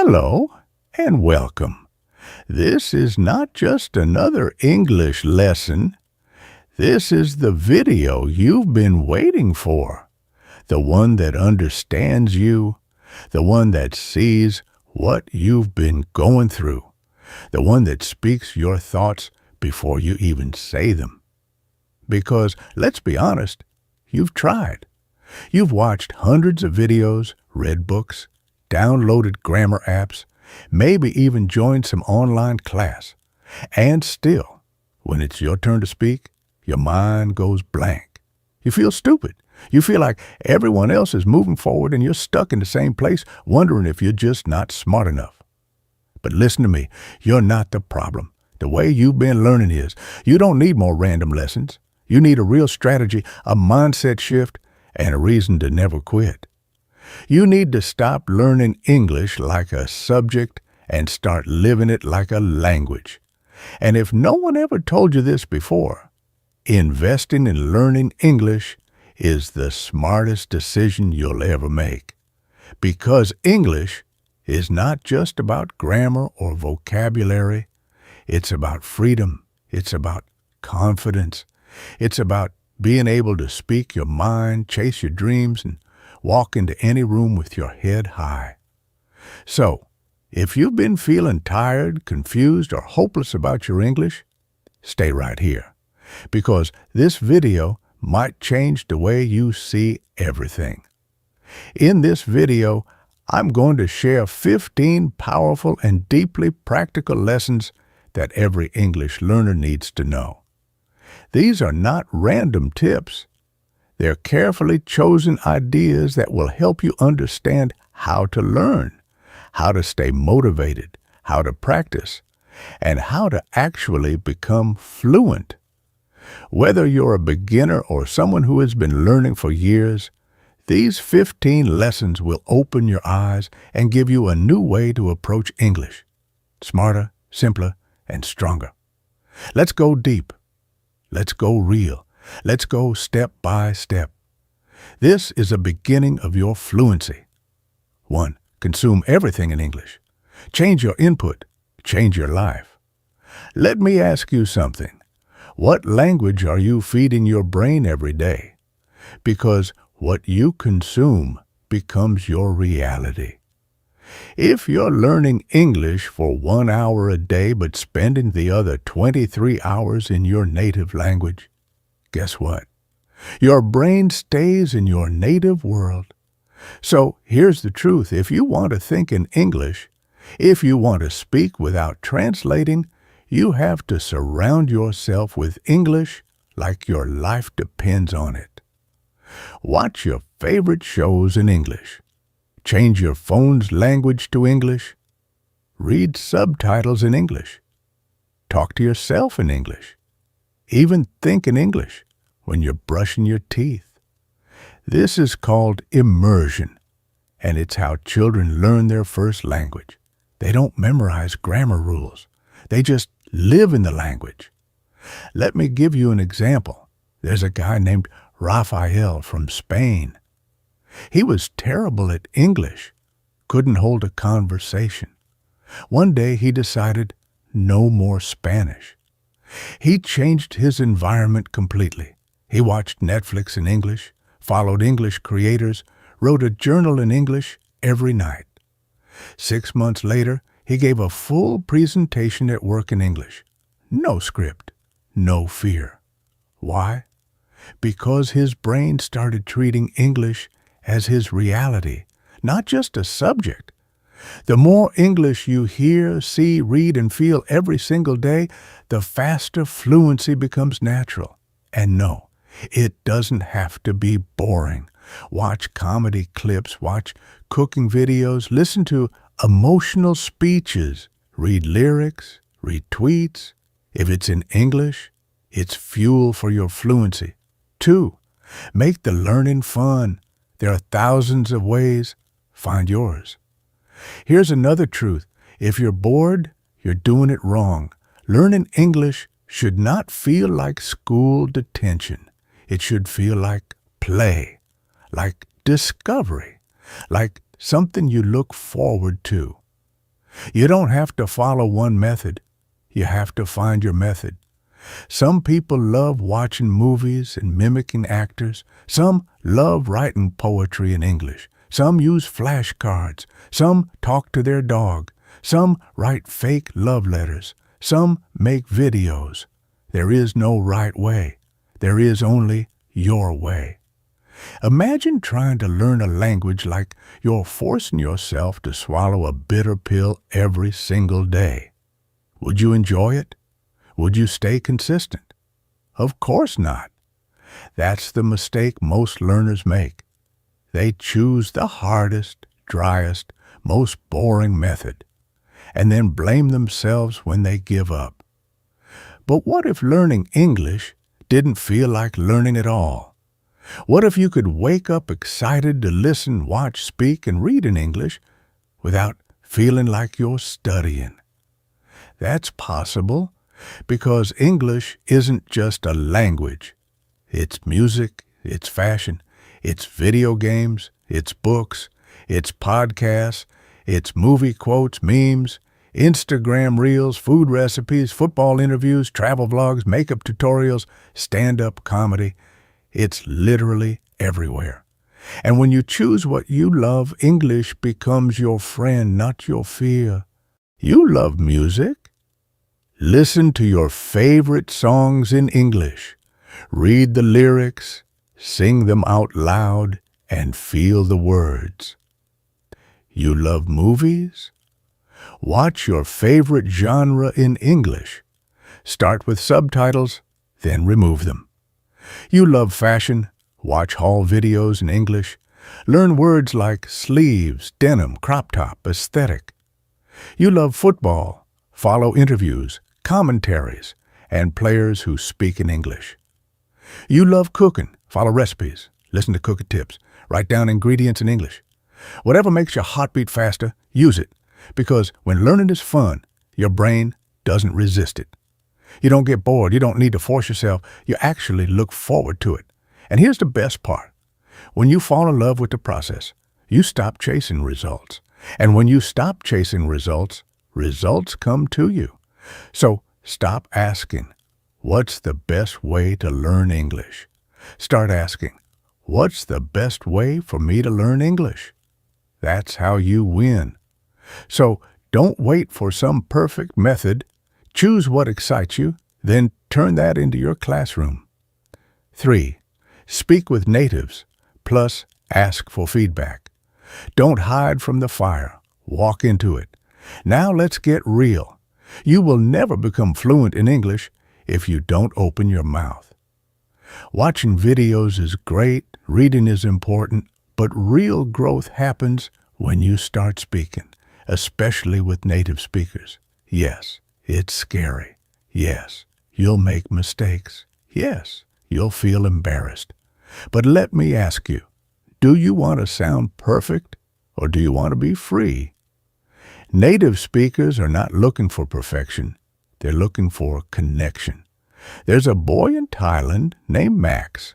Hello and welcome. This is not just another English lesson. This is the video you've been waiting for. The one that understands you. The one that sees what you've been going through. The one that speaks your thoughts before you even say them. Because, let's be honest, you've tried. You've watched hundreds of videos, read books, downloaded grammar apps, maybe even joined some online class. And still, when it's your turn to speak, your mind goes blank. You feel stupid. You feel like everyone else is moving forward and you're stuck in the same place, wondering if you're just not smart enough. But listen to me, you're not the problem. The way you've been learning is, you don't need more random lessons. You need a real strategy, a mindset shift, and a reason to never quit. You need to stop learning English like a subject and start living it like a language. And if no one ever told you this before, investing in learning English is the smartest decision you'll ever make. Because English is not just about grammar or vocabulary. It's about freedom. It's about confidence. It's about being able to speak your mind, chase your dreams, and walk into any room with your head high. So, if you've been feeling tired, confused, or hopeless about your English, stay right here, because this video might change the way you see everything. In this video, I'm going to share 15 powerful and deeply practical lessons that every English learner needs to know. These are not random tips. They're carefully chosen ideas that will help you understand how to learn, how to stay motivated, how to practice, and how to actually become fluent. Whether you're a beginner or someone who has been learning for years, these 15 lessons will open your eyes and give you a new way to approach English. Smarter, simpler, and stronger. Let's go deep. Let's go real. Let's go step by step. This is a beginning of your fluency. 1. Consume everything in English. Change your input. Change your life. Let me ask you something. What language are you feeding your brain every day? Because what you consume becomes your reality. If you're learning English for 1 hour a day but spending the other 23 hours in your native language, guess what? Your brain stays in your native world. So here's the truth. If you want to think in English, if you want to speak without translating, you have to surround yourself with English like your life depends on it. Watch your favorite shows in English. Change your phone's language to English. Read subtitles in English. Talk to yourself in English. Even think in English when you're brushing your teeth. This is called immersion, and it's how children learn their first language. They don't memorize grammar rules. They just live in the language. Let me give you an example. There's a guy named Rafael from Spain. He was terrible at English, couldn't hold a conversation. One day he decided no more Spanish. He changed his environment completely. He watched Netflix in English, followed English creators, wrote a journal in English every night. 6 months later, he gave a full presentation at work in English. No script, no fear. Why? Because his brain started treating English as his reality, not just a subject. The more English you hear, see, read, and feel every single day, the faster fluency becomes natural. And no, it doesn't have to be boring. Watch comedy clips, watch cooking videos, listen to emotional speeches, read lyrics, read tweets. If it's in English, it's fuel for your fluency. 2. Make the learning fun. There are thousands of ways. Find yours. Here's another truth. If you're bored, you're doing it wrong. Learning English should not feel like school detention. It should feel like play, like discovery, like something you look forward to. You don't have to follow one method. You have to find your method. Some people love watching movies and mimicking actors. Some love writing poetry in English. Some use flashcards. Some talk to their dog. Some write fake love letters. Some make videos. There is no right way. There is only your way. Imagine trying to learn a language like you're forcing yourself to swallow a bitter pill every single day. Would you enjoy it? Would you stay consistent? Of course not. That's the mistake most learners make. They choose the hardest, driest, most boring method, and then blame themselves when they give up. But what if learning English didn't feel like learning at all? What if you could wake up excited to listen, watch, speak, and read in English without feeling like you're studying? That's possible because English isn't just a language. It's music, it's fashion, it's video games, it's books, it's podcasts, it's movie quotes, memes, Instagram reels, food recipes, football interviews, travel vlogs, makeup tutorials, stand-up comedy. It's literally everywhere. And when you choose what you love, English becomes your friend, not your fear. You love music? Listen to your favorite songs in English. Read the lyrics, sing them out loud, and feel the words. You love movies? Watch your favorite genre in English. Start with subtitles, then remove them. You love fashion? Watch haul videos in English. Learn words like sleeves, denim, crop top, aesthetic. You love football? Follow interviews, commentaries, and players who speak in English. You love cooking? Follow recipes, listen to cooking tips, write down ingredients in English. Whatever makes your heart beat faster, use it, because when learning is fun, your brain doesn't resist it. You don't get bored. You don't need to force yourself. You actually look forward to it. And here's the best part. When you fall in love with the process, you stop chasing results. And when you stop chasing results, results come to you. So stop asking, what's the best way to learn English? Start asking, what's the best way for me to learn English? That's how you win. So don't wait for some perfect method. Choose what excites you, then turn that into your classroom. 3. Speak with natives, plus ask for feedback. Don't hide from the fire. Walk into it. Now let's get real. You will never become fluent in English if you don't open your mouth. Watching videos is great, reading is important, but real growth happens when you start speaking, especially with native speakers. Yes, it's scary. Yes, you'll make mistakes. Yes, you'll feel embarrassed. But let me ask you, do you want to sound perfect or do you want to be free? Native speakers are not looking for perfection. They're looking for connection. There's a boy in Thailand named Max.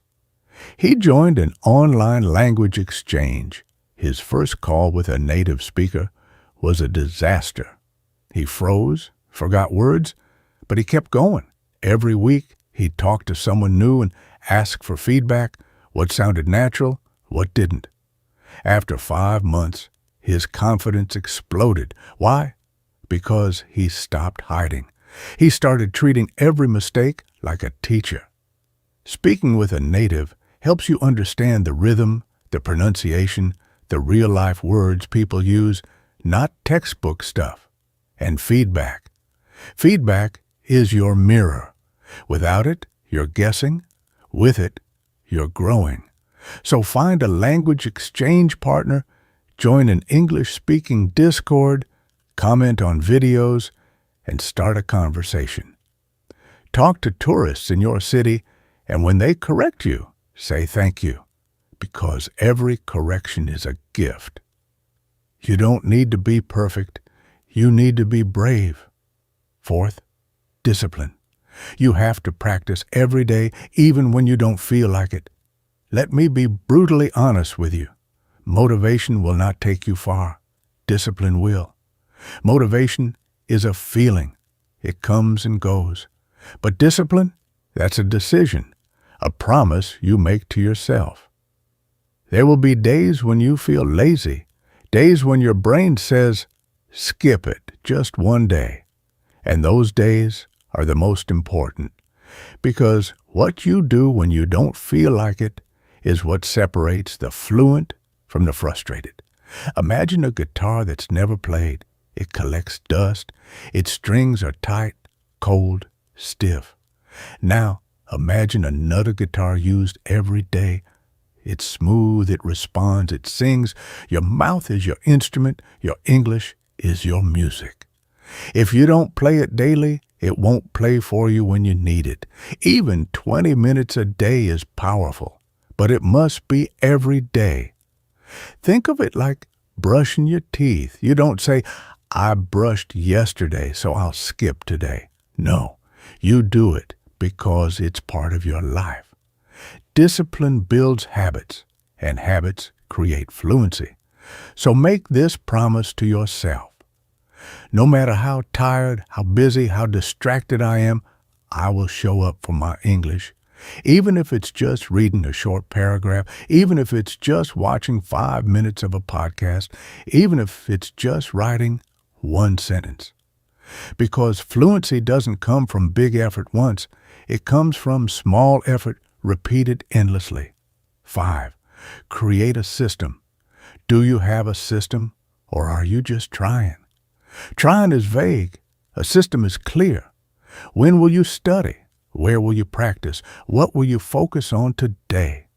He joined an online language exchange. His first call with a native speaker was a disaster. He froze, forgot words, but he kept going. Every week, he'd talk to someone new and ask for feedback, what sounded natural, what didn't. After 5 months, his confidence exploded. Why? Because he stopped hiding. He started treating every mistake like a teacher. Speaking with a native helps you understand the rhythm, the pronunciation, the real-life words people use, not textbook stuff. And feedback. Feedback is your mirror. Without it, you're guessing. With it, you're growing. So find a language exchange partner, join an English-speaking Discord, comment on videos, and start a conversation. Talk to tourists in your city, and when they correct you, say thank you, because every correction is a gift. You don't need to be perfect. You need to be brave. 4th, discipline. You have to practice every day, even when you don't feel like it. Let me be brutally honest with you. Motivation will not take you far. Discipline will. Motivation is a feeling. It comes and goes. But discipline, that's a decision, a promise you make to yourself. There will be days when you feel lazy, days when your brain says, skip it, just one day. And those days are the most important, because what you do when you don't feel like it is what separates the fluent from the frustrated. Imagine a guitar that's never played. It collects dust. Its strings are tight, cold, stiff. Now, imagine another guitar used every day. It's smooth, it responds, it sings. Your mouth is your instrument. Your English is your music. If you don't play it daily, it won't play for you when you need it. Even 20 minutes a day is powerful, but it must be every day. Think of it like brushing your teeth. You don't say, I brushed yesterday, so I'll skip today. No, you do it because it's part of your life. Discipline builds habits, and habits create fluency. So make this promise to yourself. No matter how tired, how busy, how distracted I am, I will show up for my English. Even if it's just reading a short paragraph, even if it's just watching 5 minutes of a podcast, even if it's just writing one sentence. Because fluency doesn't come from big effort once. It comes from small effort repeated endlessly. 5. Create a system. Do you have a system, or are you just trying? Trying is vague. A system is clear. When will you study? Where will you practice? What will you focus on today?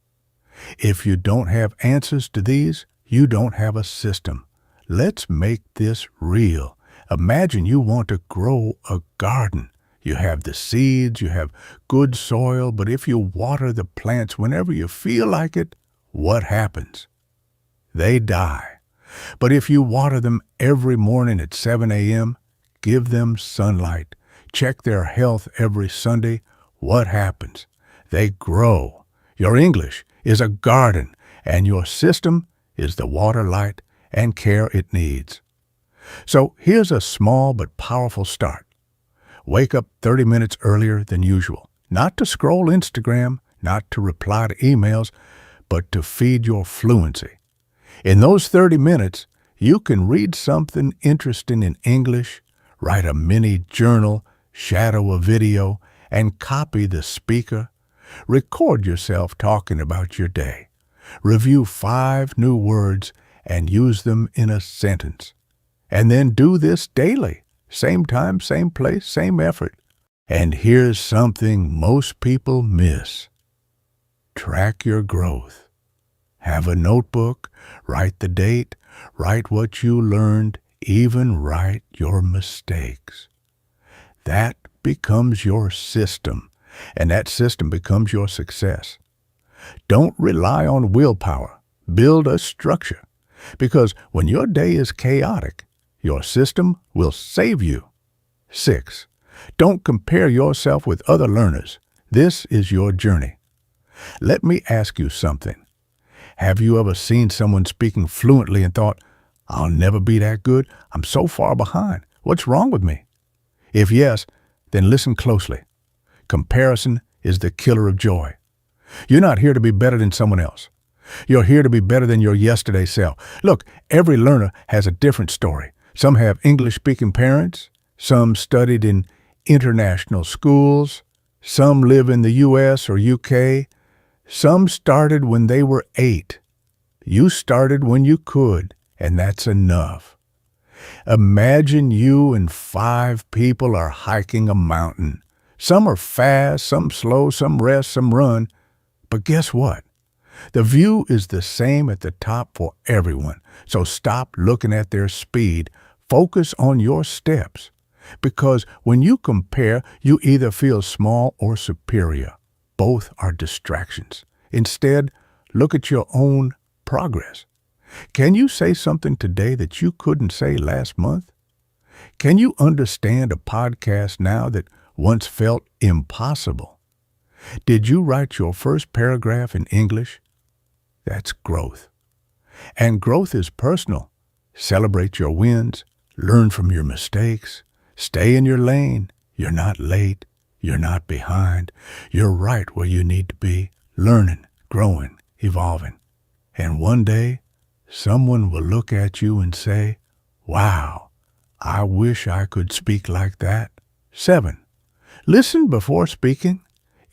If you don't have answers to these, you don't have a system. Let's make this real. Imagine you want to grow a garden. You have the seeds, you have good soil, but if you water the plants whenever you feel like it, what happens? They die. But if you water them every morning at 7 a.m., give them sunlight, check their health every Sunday, what happens? They grow. Your English is a garden, and your system is the water, light, and care it needs. So here's a small but powerful start. Wake up 30 minutes earlier than usual, not to scroll Instagram, not to reply to emails, but to feed your fluency. In those 30 minutes, you can read something interesting in English, write a mini journal, shadow a video, and copy the speaker. Record yourself talking about your day. Review 5 new words and use them in a sentence. And then do this daily. Same time, same place, same effort. And here's something most people miss. Track your growth. Have a notebook, write the date, write what you learned, even write your mistakes. That becomes your system, and that system becomes your success. Don't rely on willpower. Build a structure, because when your day is chaotic, your system will save you. 6. Don't compare yourself with other learners. This is your journey. Let me ask you something. Have you ever seen someone speaking fluently and thought, I'll never be that good. I'm so far behind. What's wrong with me? If yes, then listen closely. Comparison is the killer of joy. You're not here to be better than someone else. You're here to be better than your yesterday self. Look, every learner has a different story. Some have English-speaking parents. Some studied in international schools. Some live in the U.S. or U.K. Some started when they were 8. You started when you could, and that's enough. Imagine you and 5 people are hiking a mountain. Some are fast, some slow, some rest, some run. But guess what? The view is the same at the top for everyone. So stop looking at their speed. Focus on your steps. Because when you compare, you either feel small or superior. Both are distractions. Instead, look at your own progress. Can you say something today that you couldn't say last month? Can you understand a podcast now that once felt impossible? Did you write your first paragraph in English? That's growth. And growth is personal. Celebrate your wins, Learn from your mistakes. Stay in your lane. You're not late. You're not behind. You're right where you need to be, learning, growing, evolving. And one day, someone will look at you and say, wow, I wish I could speak like that. 7. Listen before speaking.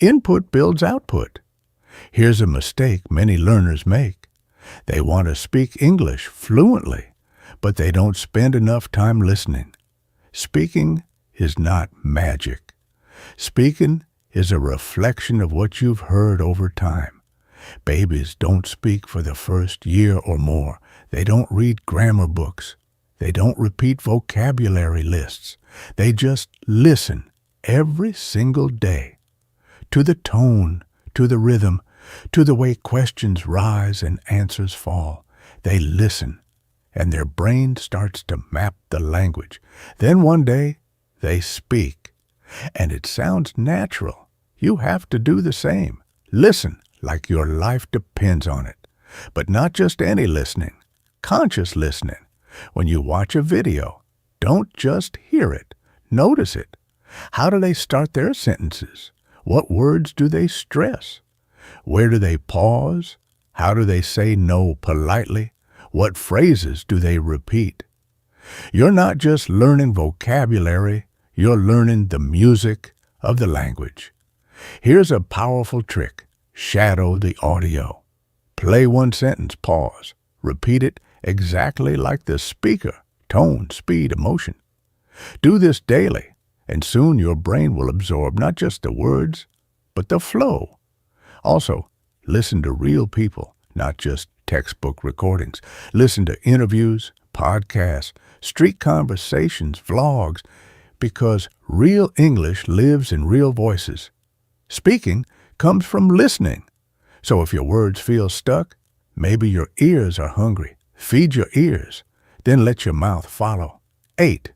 Input builds output. Here's a mistake many learners make. They want to speak English fluently, but they don't spend enough time listening. Speaking is not magic. Speaking is a reflection of what you've heard over time. Babies don't speak for the first year or more. They don't read grammar books. They don't repeat vocabulary lists. They just listen every single day. To the tone, to the rhythm, to the way questions rise and answers fall. They listen, and their brain starts to map the language. Then one day, they speak. And it sounds natural. You have to do the same. Listen like your life depends on it. But not just any listening. Conscious listening. When you watch a video, don't just hear it. Notice it. How do they start their sentences? What words do they stress? Where do they pause? How do they say no politely? What phrases do they repeat? You're not just learning vocabulary, you're learning the music of the language. Here's a powerful trick. Shadow the audio. Play one sentence, pause. Repeat it exactly like the speaker. Tone, speed, emotion. Do this daily, and soon your brain will absorb not just the words, but the flow. Also, listen to real people, not just textbook recordings. Listen to interviews, podcasts, street conversations, vlogs, because real English lives in real voices. Speaking comes from listening. So if your words feel stuck, maybe your ears are hungry. Feed your ears, then let your mouth follow. 8.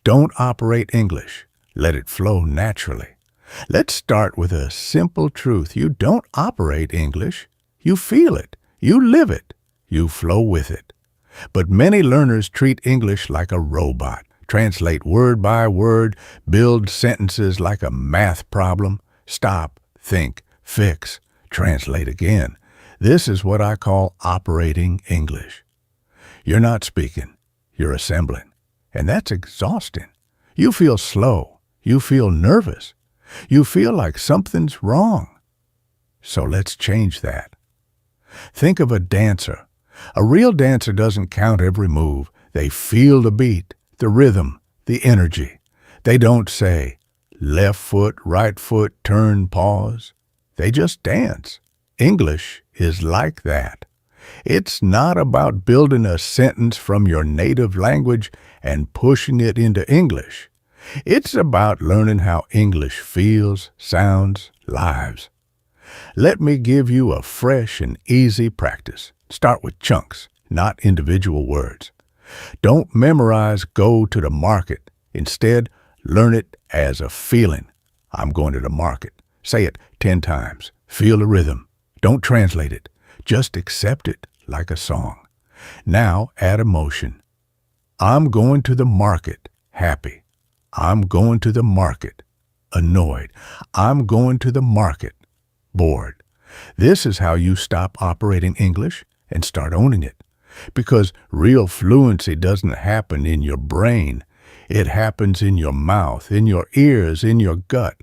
Don't operate English. Let it flow naturally. Let's start with a simple truth. You don't operate English. You feel it. You live it. You flow with it. But many learners treat English like a robot. Translate word by word, build sentences like a math problem. Stop, think, fix, translate again. This is what I call operating English. You're not speaking, you're assembling. And that's exhausting. You feel slow. You feel nervous. You feel like something's wrong. So let's change that. Think of a dancer. A real dancer doesn't count every move. They feel the beat, the rhythm, the energy. They don't say, left foot, right foot, turn, pause. They just dance. English is like that. It's not about building a sentence from your native language and pushing it into English. It's about learning how English feels, sounds, lives. Let me give you a fresh and easy practice. Start with chunks, not individual words. Don't memorize go to the market. Instead, learn it as a feeling. I'm going to the market. Say it 10 times. Feel the rhythm. Don't translate it. Just accept it like a song. Now add emotion. I'm going to the market. Happy. I'm going to the market. Annoyed. I'm going to the market. Bored. This is how you stop operating English and start owning it. Because real fluency doesn't happen in your brain. It happens in your mouth, in your ears, in your gut.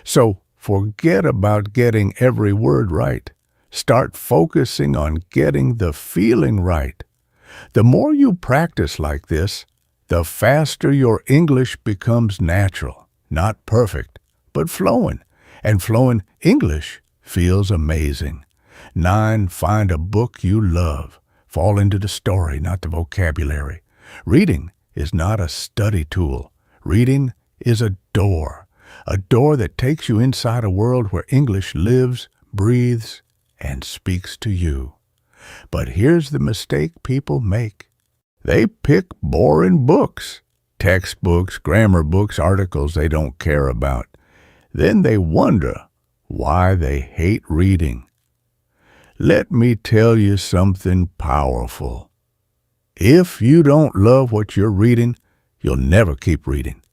So forget about getting every word right. Start focusing on getting the feeling right. The more you practice like this, the faster your English becomes natural. Not perfect, but flowing. And flowing English feels amazing. 9. Find a book you love. Fall into the story, not the vocabulary. Reading is not a study tool. Reading is a door that takes you inside a world where English lives, breathes, and speaks to you. But here's the mistake people make. They pick boring books, textbooks, grammar books, articles they don't care about. Then they wonder why they hate reading. Let me tell you something powerful. If you don't love what you're reading, you'll never keep reading.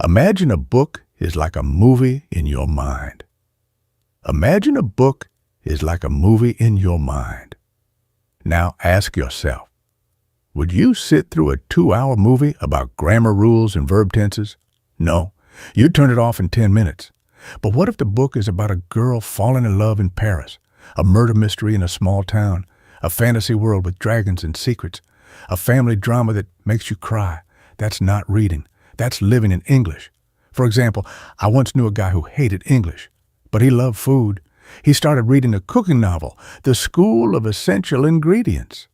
Imagine a book is like a movie in your mind. Imagine a book is like a movie in your mind. Now ask yourself, would you sit through a 2-hour movie about grammar rules and verb tenses? No, you'd turn it off in 10 minutes. But what if the book is about a girl falling in love in Paris, a murder mystery in a small town, a fantasy world with dragons and secrets, a family drama that makes you cry? That's not reading. That's living in English. For example, I once knew a guy who hated English, but he loved food. He started reading a cooking novel, The School of Essential Ingredients.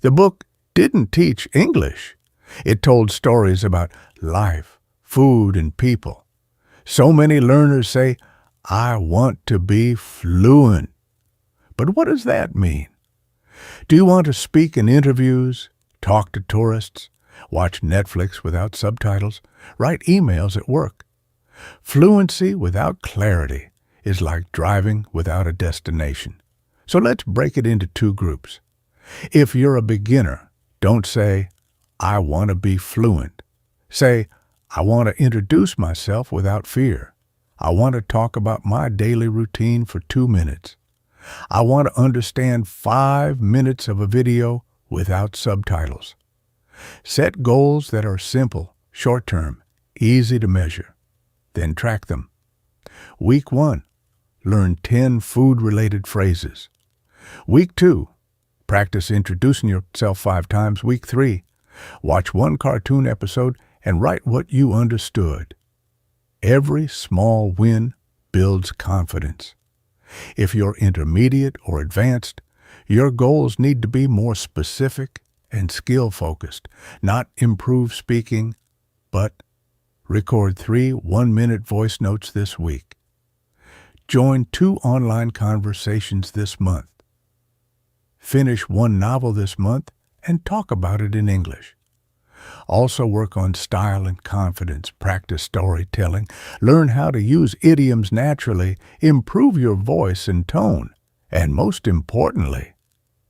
The book didn't teach English. It told stories about life, food, and people. So many learners say, I want to be fluent. But what does that mean? Do you want to speak in interviews, talk to tourists, watch Netflix without subtitles, write emails at work? Fluency without clarity is like driving without a destination. So let's break it into 2 groups. If you're a beginner, don't say, I want to be fluent. Say, I want to introduce myself without fear. I want to talk about my daily routine for 2 minutes. I want to understand 5 minutes of a video without subtitles. Set goals that are simple, short-term, easy to measure. Then track them. Week 1, learn 10 food-related phrases. Week 2, practice introducing yourself 5 times. Week 3, watch 1 cartoon episode and write what you understood. Every small win builds confidence. If you're intermediate or advanced, your goals need to be more specific and skill-focused, not improve speaking, but record 3 one-minute voice notes this week. Join 2 online conversations this month. Finish 1 novel this month and talk about it in English. Also work on style and confidence, practice storytelling, learn how to use idioms naturally, improve your voice and tone, and most importantly,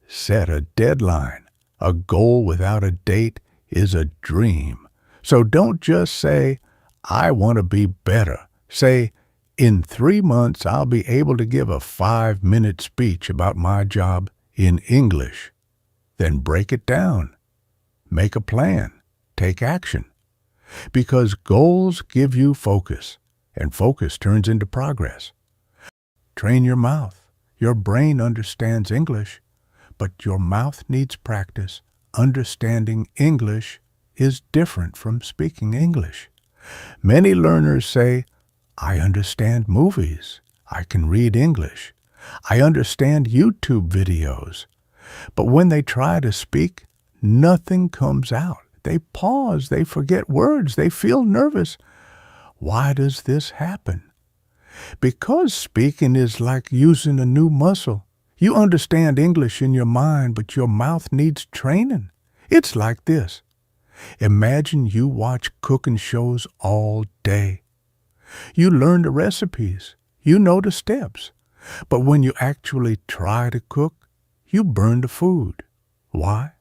set a deadline. A goal without a date is a dream. So don't just say, I want to be better. Say, in 3 months, I'll be able to give a 5-minute speech about my job in English. Then break it down. Make a plan. Take action. Because goals give you focus, and focus turns into progress. Train your mouth. Your brain understands English, but your mouth needs practice. Understanding English is different from speaking English. Many learners say, I understand movies. I can read English. I understand YouTube videos. But when they try to speak, nothing comes out. They pause. They forget words. They feel nervous. Why does this happen? Because speaking is like using a new muscle. You understand English in your mind, but your mouth needs training. It's like this. Imagine you watch cooking shows all day. You learn the recipes. You know the steps. But when you actually try to cook, you burn the food. Why?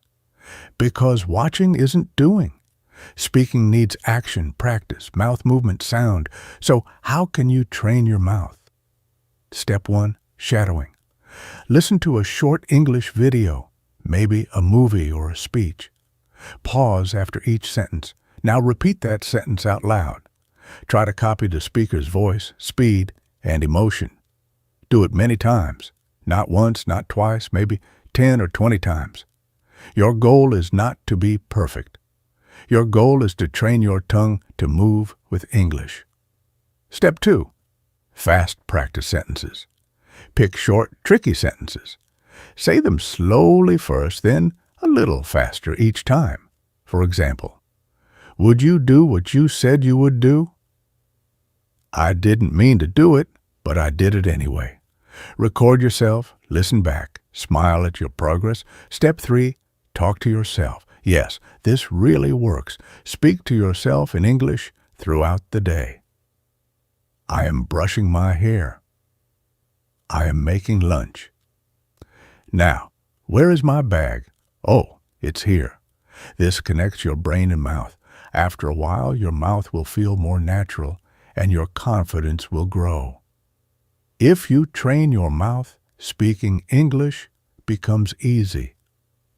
Because watching isn't doing. Speaking needs action, practice, mouth movement, sound. So how can you train your mouth? Step 1, shadowing. Listen to a short English video, maybe a movie or a speech. Pause after each sentence. Now repeat that sentence out loud. Try to copy the speaker's voice, speed, and emotion. Do it many times. Not once, not twice, maybe 10 or 20 times. Your goal is not to be perfect. Your goal is to train your tongue to move with English. Step 2, fast practice sentences. Pick short, tricky sentences. Say them slowly first, then a little faster each time. For example, would you do what you said you would do? I didn't mean to do it, but I did it anyway. Record yourself, listen back, smile at your progress. Step 3, talk to yourself. Yes, this really works. Speak to yourself in English throughout the day. I am brushing my hair. I am making lunch. Now, where is my bag? Oh, it's here. This connects your brain and mouth. After a while, your mouth will feel more natural and your confidence will grow. If you train your mouth, speaking English becomes easy.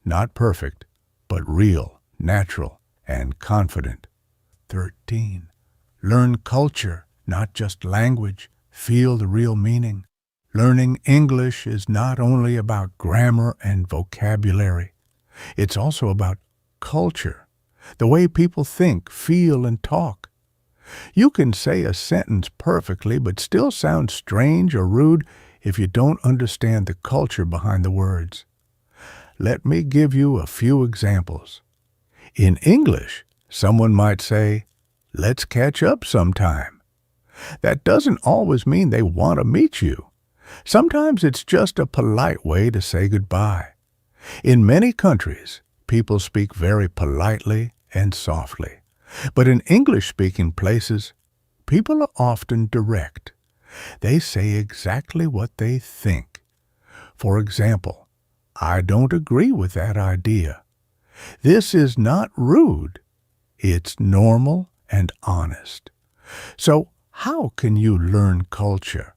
Not perfect, but real, natural, and confident. 13. Learn culture, not just language. Feel the real meaning. Learning English is not only about grammar and vocabulary. It's also about culture, the way people think, feel, and talk. You can say a sentence perfectly but still sound strange or rude if you don't understand the culture behind the words. Let me give you a few examples. In English, someone might say, "Let's catch up sometime." That doesn't always mean they want to meet you. Sometimes it's just a polite way to say goodbye. In many countries, people speak very politely and softly. But in English-speaking places, people are often direct. They say exactly what they think. For example, "I don't agree with that idea." This is not rude. It's normal and honest. So how can you learn culture?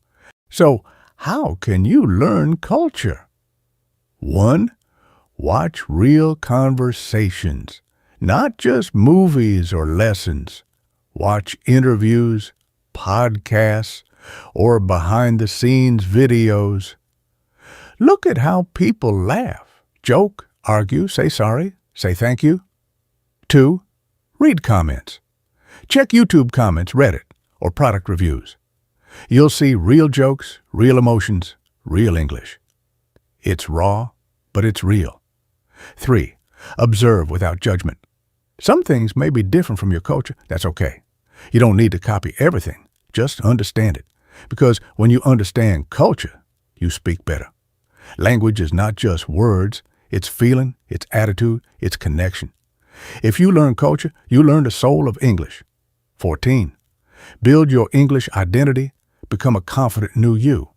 1. Watch real conversations, not just movies or lessons. Watch interviews, podcasts, or behind-the-scenes videos. Look at how people laugh, joke, argue, say sorry, say thank you. 2. Read comments. Check YouTube comments, Reddit, or product reviews. You'll see real jokes, real emotions, real English. It's raw, but it's real. 3. Observe without judgment. Some things may be different from your culture. That's okay. You don't need to copy everything. Just understand it. Because when you understand culture, you speak better. Language is not just words. It's feeling, it's attitude, it's connection. If you learn culture, you learn the soul of English. 14. Build your English identity. Become a confident new you.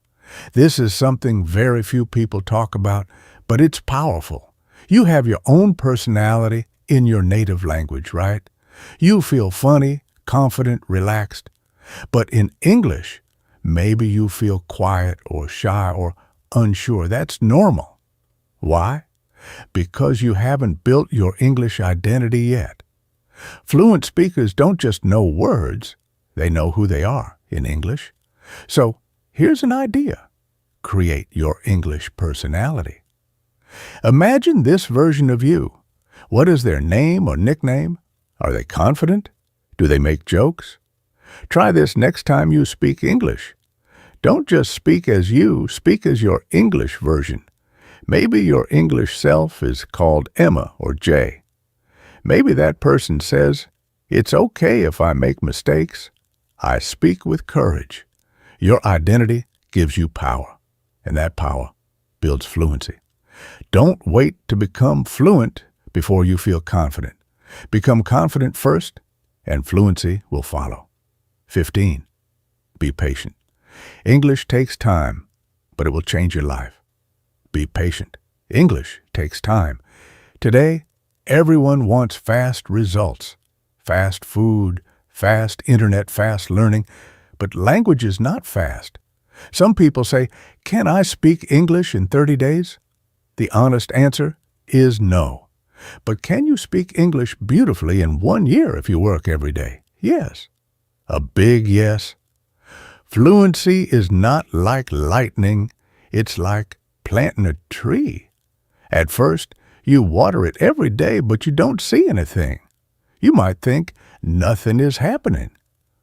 This is something very few people talk about, but it's powerful. You have your own personality in your native language, right? You feel funny, confident, relaxed. But in English, maybe you feel quiet or shy or unsure. That's normal. Why? Because you haven't built your English identity yet. Fluent speakers don't just know words, they know who they are in English. So here's an idea. Create your English personality. Imagine this version of you. What is their name or nickname? Are they confident? Do they make jokes? Try this next time you speak English. Don't just speak as you, speak as your English version. Maybe your English self is called Emma or Jay. Maybe that person says, "It's okay if I make mistakes. I speak with courage." Your identity gives you power, and that power builds fluency. Don't wait to become fluent before you feel confident. Become confident first, and fluency will follow. 15. Be patient. English takes time, but it will change your life. Be patient. English takes time. Today, everyone wants fast results. Fast food, fast internet, fast learning. But language is not fast. Some people say, "Can I speak English in 30 days?" The honest answer is no. But can you speak English beautifully in 1 year if you work every day? Yes. A big yes. Fluency is not like lightning. It's like planting a tree. At first, you water it every day, but you don't see anything. You might think nothing is happening.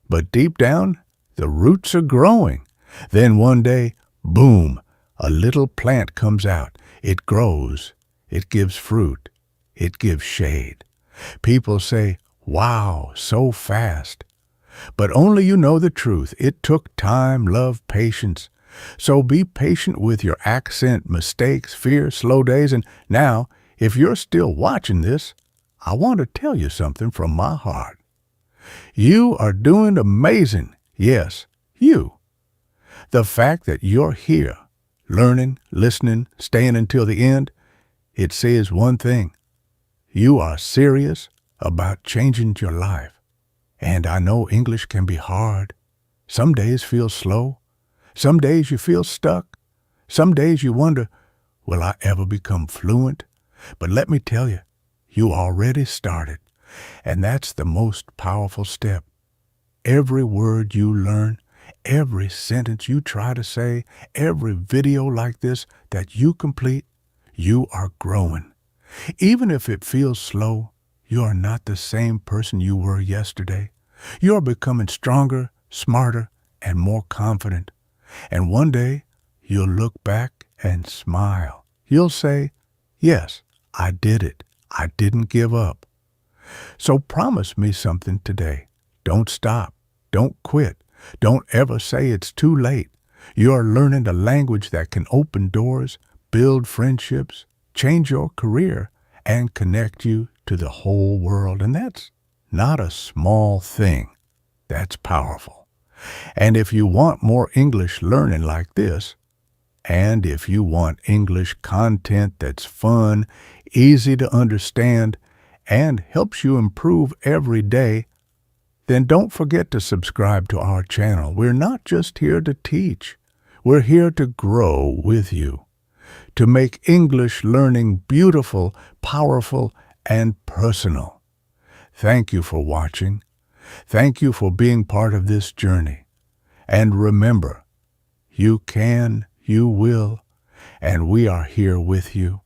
But deep down, the roots are growing. Then one day, boom, a little plant comes out. It grows. It gives fruit. It gives shade. People say, "Wow, so fast." But only you know the truth. It took time, love, patience. So be patient with your accent, mistakes, fear, slow days. And now, if you're still watching this, I want to tell you something from my heart. You are doing amazing. Yes, you. The fact that you're here, learning, listening, staying until the end, it says one thing. you are serious about changing your life. And I know English can be hard. Some days feel slow. Some days you feel stuck. Some days you wonder, will I ever become fluent? But let me tell you, you already started. And that's the most powerful step. Every word you learn, every sentence you try to say, every video like this that you complete, you are growing. Even if it feels slow, you are not the same person you were yesterday. You are becoming stronger, smarter, and more confident. And one day, you'll look back and smile. You'll say, yes, I did it. I didn't give up. So promise me something today. Don't stop. Don't quit. Don't ever say it's too late. You are learning a language that can open doors, build friendships, change your career, and connect you to the whole world. And that's not a small thing. That's powerful. And if you want more English learning like this, and if you want English content that's fun, easy to understand, and helps you improve every day, then don't forget to subscribe to our channel. We're not just here to teach. We're here to grow with you, to make English learning beautiful, powerful, and personal. Thank you for watching. Thank you for being part of this journey. And remember, you can, you will, and we are here with you.